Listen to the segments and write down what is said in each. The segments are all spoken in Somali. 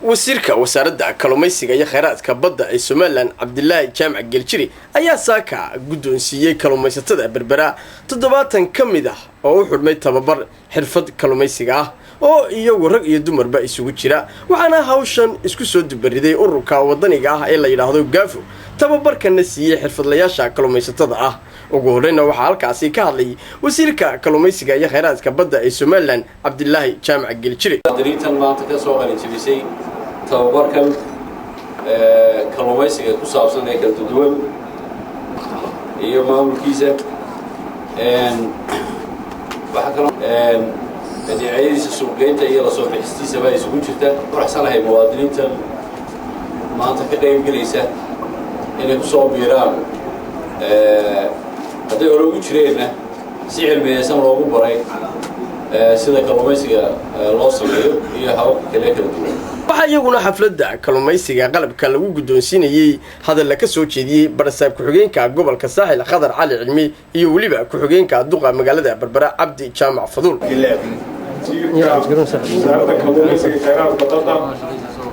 wasiirka wasaaradda kalluumaysiga iyo kheyraadka badda ee Somaliland Cabdilaahi Jaamac Geljiri ayaa saaka guddoonsiiyay kalluumaysatada Berbera 70 kamid ah oo u xidhmay tababar xirfad kalluumaysiga ah oo iyagu rag iyo dumarba isugu jira waxaana hawshan isku soo dubariday ururka wadaniga ah ee la yiraahdo Gaafo tababarkana siiyay xirfadlayaasha kalluumaysatada ah ugu horreynna waxaa halkaasi ka hadlay wasiirka kalluumaysiga iyo kheyraadka badda ee Somaliland Cabdilaahi Jaamac Geljiri dariitan maanta ka soo qalinjibisay tababarkan kalluumaysiga ku saabsan ee kala duwan iyo maamulkiisa waxa kale adeegyadiisa suuqgeynta iyo la soo bixistiisa baa isugu jirta faraxsanahay muwaadiniinta maanta ka qayb galaysa inay ku soo biiraan hadday hore ugu jireenna si cilmiyeysan loogu baray sida kalluumaysiga loo sameeyo iyo hababka kale kala duwan waxaa iyaguna xafladda kalluumaysiga qalabka lagu guddoonsiinayay hadal ka soo jeediyay barasaab ku-xigeenka gobolka Saaxil Khadar Cali Cilmi iyo waliba ku-xigeenka duqa magaalada Berbera Cabdi Jaamac Faduul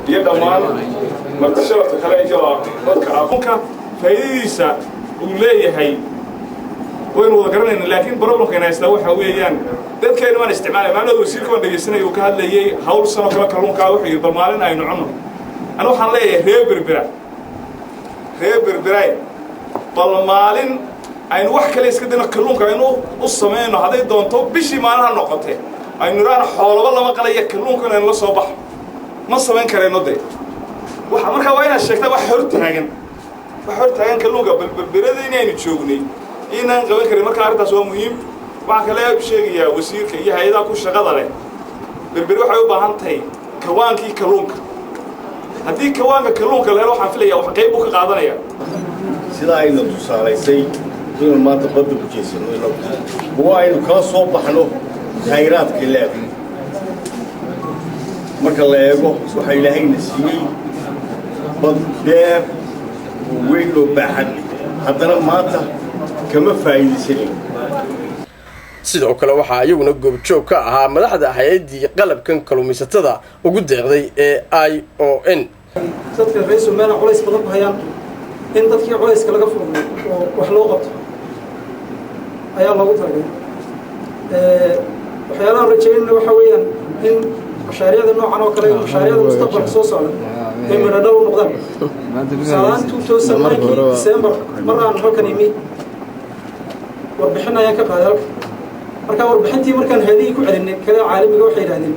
iyo dhammaan martashada kale iyo dadka aqoonka faa'iidadiisa uu leeyahay waynu wada garanayna laakiin problemkeena isla waxa weeyaan dadkeena ma isticmaalay maadaama wasiirka oo dhageysanayo ka hadlayay hawl sano kala kalluunka wuxuu balmaalin aynu cunno ana waxaan leeyahay reer Berbera balmaalin aynu wax kale iska dina kalluunka aynu u sameeyno haday doonto bishii maalaha noqotay aynu raan xoolaba lama qalaya kalluunka inaan la soo baxo ma sameyn kareyno de waxa marka waa inaad sheegtaa wax hortaagan kalluunka Berberada inaynu joognay inaan qaban karin marka arrintaas waa muhiim waxa kale ay sheegaya wasiirka iyo hay'adaha ku shaqada leh Berbera waxay u baahan tahay kawaankii kalluunka haddii kawaanka kalluunka la helo waxaan filayaa wax qayb uu ka qaadanaya sida aynu tusaalaysay inuu maanta badda ku jeesano waa aynu kala soo baxno khayraadka leeyahay marka la eego waxa ilaahayna siiyay bad dheer weyn oo baaxad haddana maanta kama faa'iideysan sidoo kale waxaa iyaguna goobjoog ka ahaa madaxda hay'adii qalabkan kalluumaysatada ugu deeqday ee ION dadka reer Somaliland culays badan ku hayaan in dadkii culayska laga furmo oo wax loo qabto ayaa lagu talagalay waxyaalaha rajaynayna waxa weeyaan in mashaariicda noocan oo kale mashaariicda mustaqbalka soo socda ay miradhal u noqdaan salaan 2009 December maraan halkan imi warbixin ayaan ka qaaday halkan marka warbixintii markaan hay'adii ku celinay kala caalamiga waxay yiraahdeen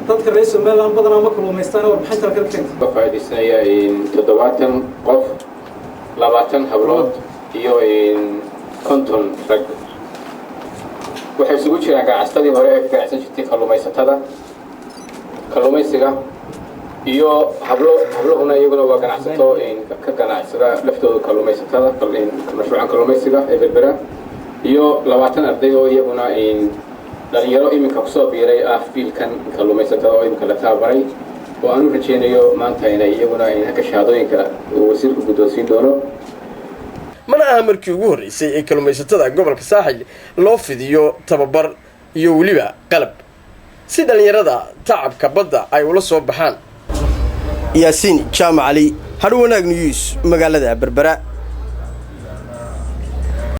dadka reer Somaliland badanaa ma kalluumaystaan warbixinta kala keentay faa'iideysnaya in 70 qof 20 hablood iyo in konton rag waxay isugu jiraan ganacsadii hore ee ganacsan jirtay kalluumaysiga iyo hablohuna iyaguna waa ganacsato ka ganacsada laftooda kalluumaysatada mashruucan kalluumaysiga ee Berbera iyo 20 arday oo iyaguna dhalinyaro iminka ku soo biiray fiilkan kalluumaysatada oo iminka la tababaray oo aanu rajeynayo maanta inay iyaguna ka shahaadooyinka wasiirku guddoonsiin doono mana aha markii ugu horreysay ee kalluumaysatada gobolka Saaxil loo fidiyo tababar iyo waliba qalab si dhalinyarada tacabka badda ay ula soo baxaan Yaasiin Jaamac Ali Har Wanaag News magaalada Berbera